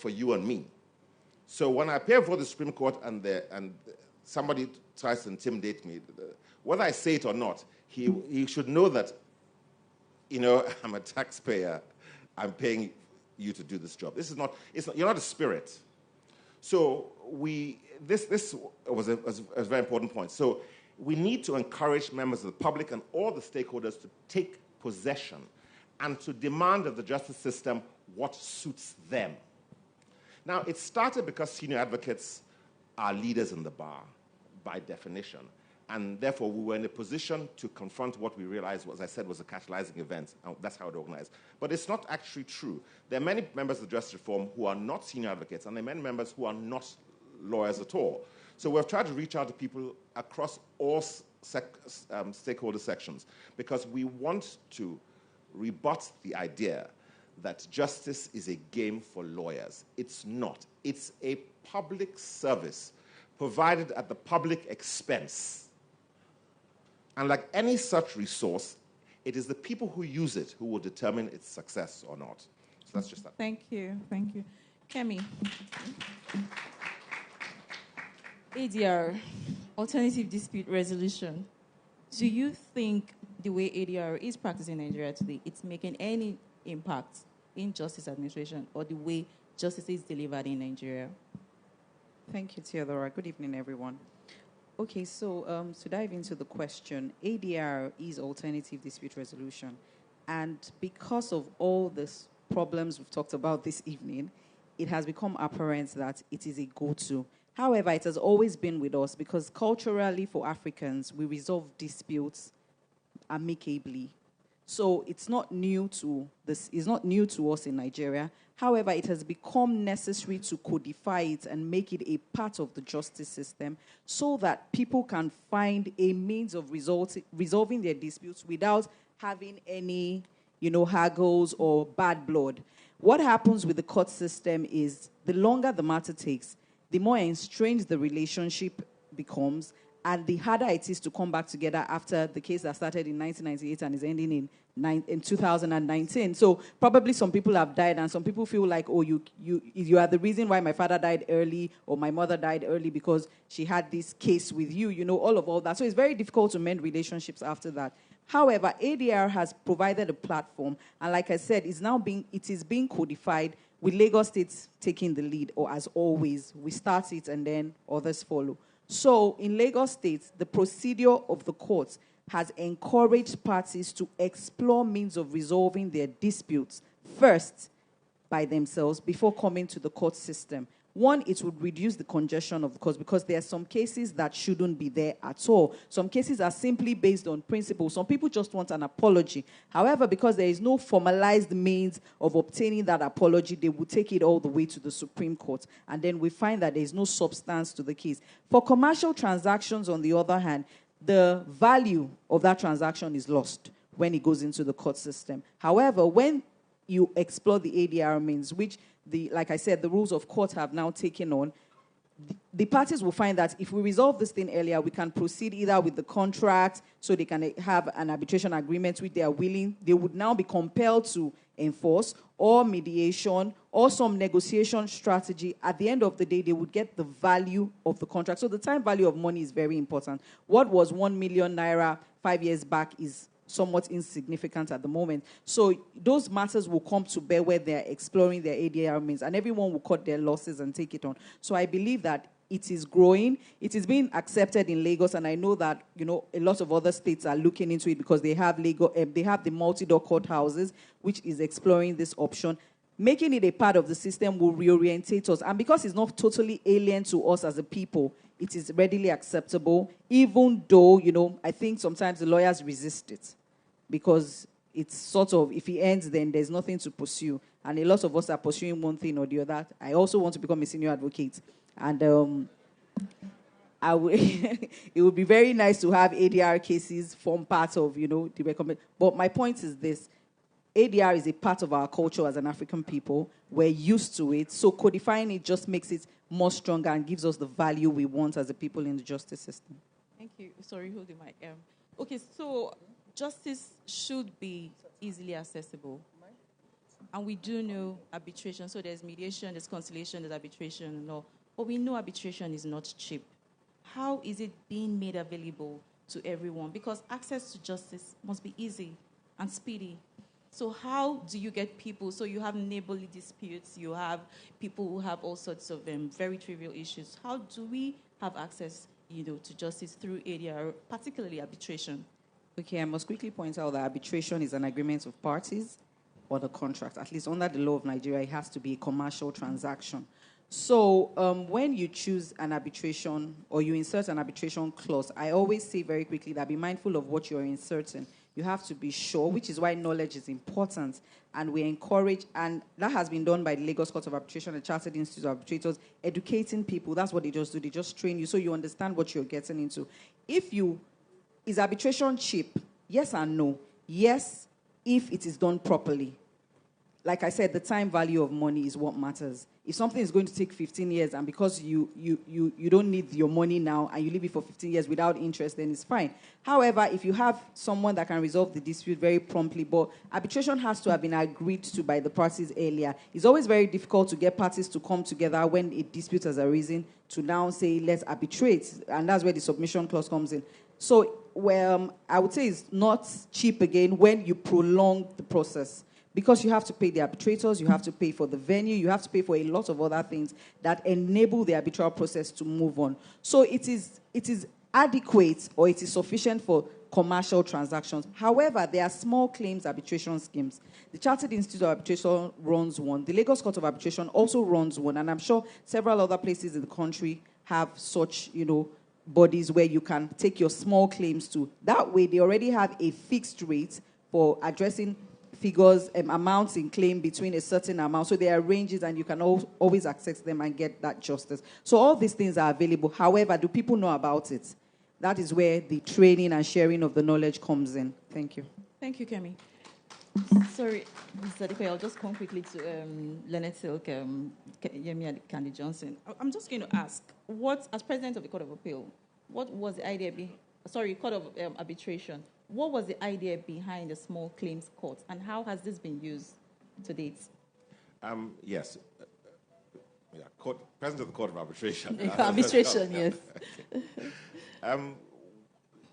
for you and me. So when I appear before the Supreme Court and somebody tries to intimidate me, whether I say it or not, he should know that, I'm a taxpayer. I'm paying you to do this job. You're not a spirit. So this was a very important point. So we need to encourage members of the public and all the stakeholders to take possession and to demand of the justice system what suits them. Now, it started because senior advocates are leaders in the bar, by definition. And therefore, we were in a position to confront what we realized, as I said, was a catalyzing event. And that's how it organized. But it's not actually true. There are many members of the Justice Reform who are not senior advocates, and there are many members who are not lawyers at all. So we've tried to reach out to people across all stakeholder sections because we want to rebut the idea that justice is a game for lawyers. It's not. It's a public service provided at the public expense. And like any such resource, it is the people who use it who will determine its success or not. So that's just that. Thank you. Thank you. Kemi. ADR, Alternative Dispute Resolution. Do you think the way ADR is practiced in Nigeria today, it's making any impact in justice administration or the way justice is delivered in Nigeria? Thank you, Theodora. Good evening, everyone. Okay, so to dive into the question, ADR is Alternative Dispute Resolution. And because of all these problems we've talked about this evening, it has become apparent that it is a go-to. However, it has always been with us because culturally for Africans, we resolve disputes amicably. So it's not new to this. It's not new to us in Nigeria. However, it has become necessary to codify it and make it a part of the justice system so that people can find a means of resolving their disputes without having any, haggles or bad blood. What happens with the court system is the longer the matter takes, the more estranged the relationship becomes, and the harder it is to come back together after the case that started in 1998 and is ending in 2019. So probably some people have died, and some people feel like, oh, you are the reason why my father died early or my mother died early because she had this case with you, all that. So it's very difficult to mend relationships after that. However, ADR has provided a platform, and like I said, it is being codified with Lagos State taking the lead, or as always, we start it and then others follow. So in Lagos State, the procedure of the courts has encouraged parties to explore means of resolving their disputes first by themselves before coming to the court system. One, it would reduce the congestion of the courts because there are some cases that shouldn't be there at all. Some cases are simply based on principle. Some people just want an apology. However, because there is no formalized means of obtaining that apology, they will take it all the way to the Supreme Court. And then we find that there is no substance to the case. For commercial transactions, on the other hand, the value of that transaction is lost when it goes into the court system. However, when you explore the ADR means, which, like I said, the rules of court have now taken on, the parties will find that if we resolve this thing earlier, we can proceed either with the contract, so they can have an arbitration agreement which they are willing, they would now be compelled to enforce, or mediation, or some negotiation strategy. At the end of the day, they would get the value of the contract. So the time value of money is very important. What was 1 million naira 5 years back is somewhat insignificant at the moment. So those matters will come to bear where they're exploring their ADR means, and everyone will cut their losses and take it on. So I believe that it is growing. It is being accepted in Lagos, and I know that a lot of other states are looking into it because they have the multi-door courthouses, which is exploring this option. Making it a part of the system will reorientate us, and because it's not totally alien to us as a people, it is readily acceptable, even though, I think sometimes the lawyers resist it because it's sort of, if it ends, then there's nothing to pursue. And a lot of us are pursuing one thing or the other. I also want to become a senior advocate. And it would be very nice to have ADR cases form part of, the recommend. But my point is this. ADR is a part of our culture as an African people. We're used to it. So codifying it just makes it more stronger and gives us the value we want as a people in the justice system. Thank you. Sorry, hold the mic. Okay, so justice should be easily accessible. And we do know arbitration. So there's mediation, there's conciliation, there's arbitration and all. But we know arbitration is not cheap. How is it being made available to everyone? Because access to justice must be easy and speedy. So how do you get people? So you have neighborly disputes, you have people who have all sorts of very trivial issues. How do we have access, to justice through ADR, particularly arbitration? Okay, I must quickly point out that arbitration is an agreement of parties or the contract. At least under the law of Nigeria, it has to be a commercial transaction. So when you choose an arbitration or you insert an arbitration clause, I always say very quickly that be mindful of what you're inserting. You have to be sure, which is why knowledge is important. And we encourage, and that has been done by the Lagos Court of Arbitration and Chartered Institute of Arbitrators, educating people. That's what they just do. They just train you so you understand what you're getting into. Is arbitration cheap? Yes and no. Yes, if it is done properly. Like I said, the time value of money is what matters. If something is going to take 15 years and because you don't need your money now and you leave it for 15 years without interest, then it's fine. However, if you have someone that can resolve the dispute very promptly, but arbitration has to have been agreed to by the parties earlier. It's always very difficult to get parties to come together when a dispute has arisen to now say, let's arbitrate. And that's where the submission clause comes in. So, I would say it's not cheap again when you prolong the process. Because you have to pay the arbitrators, you have to pay for the venue, you have to pay for a lot of other things that enable the arbitral process to move on. So it is adequate or it is sufficient for commercial transactions. However, there are small claims arbitration schemes. The Chartered Institute of Arbitration runs one. The Lagos Court of Arbitration also runs one. And I'm sure several other places in the country have such, bodies where you can take your small claims to. That way, they already have a fixed rate for addressing figures, amounts in claim between a certain amount. So there are ranges and you can always access them and get that justice. So all these things are available. However, do people know about it? That is where the training and sharing of the knowledge comes in. Thank you. Thank you, Kemi. Sorry, Mr. Adekoya, I'll just come quickly to Leonard Silk, Yemi and Candy Johnson. I'm just going to ask, as President of the Court of Appeal, what was the idea Court of Arbitration, what was the idea behind the small claims court, and how has this been used to date? Yes. President of the Court of Arbitration. Arbitration, yes.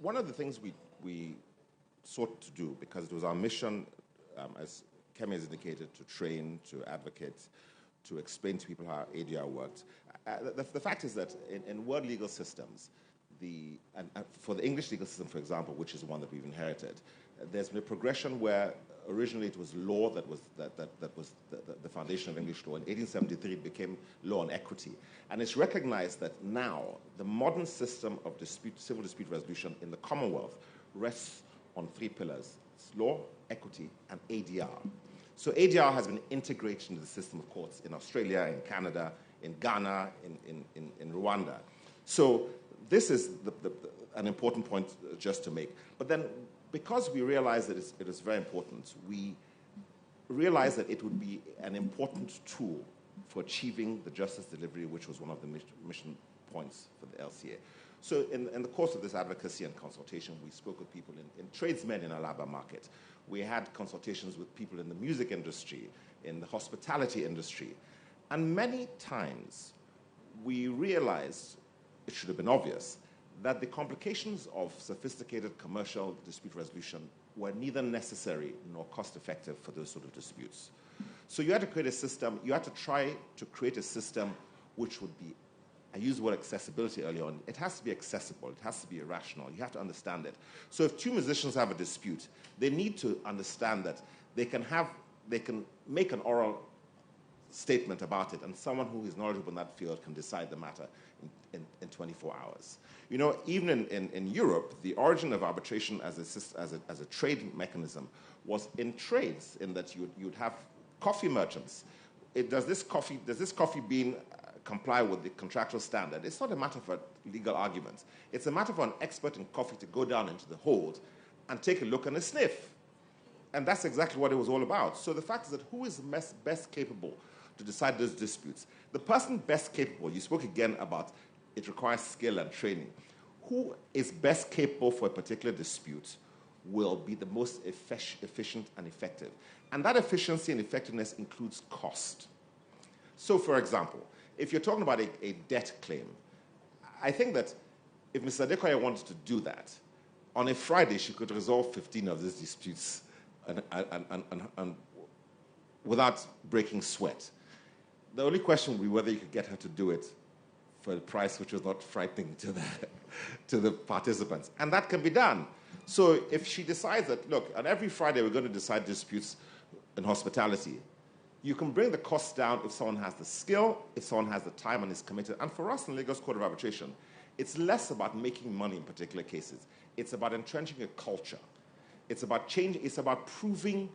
One of the things we sought to do, because it was our mission, as Kemi has indicated, to train, to advocate, to explain to people how ADR worked. The fact is that in world legal systems, for the English legal system, for example, which is one that we've inherited, there's been a progression where originally it was law that was the foundation of English law. In 1873, it became law on equity. And it's recognized that now the modern system of civil dispute resolution in the Commonwealth rests on three pillars: it's law, equity, and ADR. So ADR has been integrated into the system of courts in Australia, in Canada, in Ghana, in Rwanda. So this is an important point just to make. But then, because we realize that it is very important, we realize that it would be an important tool for achieving the justice delivery, which was one of the mission points for the LCA. So in the course of this advocacy and consultation, we spoke with people in tradesmen in our labor market. We had consultations with people in the music industry, in the hospitality industry. And many times, we realized, it should have been obvious, that the complications of sophisticated commercial dispute resolution were neither necessary nor cost-effective for those sort of disputes. So you had to create a system, you had to try to create a system which would be, I used the word accessibility earlier on, it has to be accessible, it has to be rational, you have to understand it. So if two musicians have a dispute, they need to understand that they can make an oral statement about it, and someone who is knowledgeable in that field can decide the matter in 24 hours. Even in Europe, the origin of arbitration as a trade mechanism was in trades, in that you'd have coffee merchants. Does this coffee bean comply with the contractual standard? It's not a matter for legal arguments. It's a matter for an expert in coffee to go down into the hold and take a look and a sniff. And that's exactly what it was all about. So the fact is that who is best capable to decide those disputes? The person best capable, you spoke again about it requires skill and training. Who is best capable for a particular dispute will be the most efficient and effective. And that efficiency and effectiveness includes cost. So, for example, if you're talking about a debt claim, I think that if Mr. Adekoya wanted to do that, on a Friday she could resolve 15 of these disputes and without breaking sweat. The only question would be whether you could get her to do it for a price which was not frightening to the participants. And that can be done. So if she decides that, look, on every Friday we're going to decide disputes in hospitality, you can bring the costs down if someone has the skill, if someone has the time and is committed. And for us in Lagos Court of Arbitration, it's less about making money in particular cases. It's about entrenching a culture. It's about change. It's about proving